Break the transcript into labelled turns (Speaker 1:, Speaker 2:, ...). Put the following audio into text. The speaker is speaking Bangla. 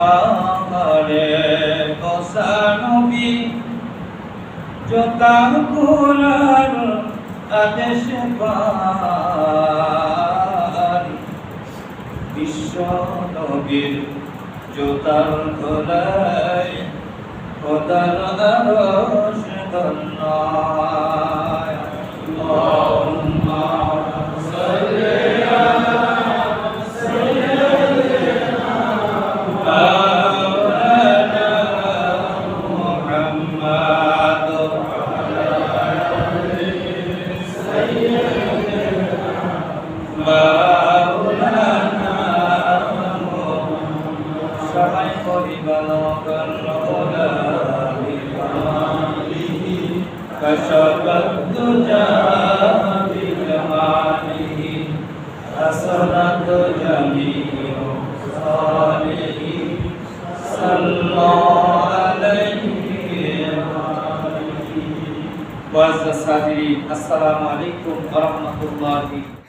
Speaker 1: আরে কোসানবী জোতার খোলার আদেশ পান বিশ্ব নবীর জোতার খোলায় খোদার আরশ ধন্য আল্লাহুম্মা সাল্লি আলা সাইয়্যিদিনা মাওলানা মুহাম্মাদ মাওলানা সবাই পরিবালকর كشف الدجى بجماله حسنت جميع صالحه صلى عليه وآله. السلام عليكم ورحمة الله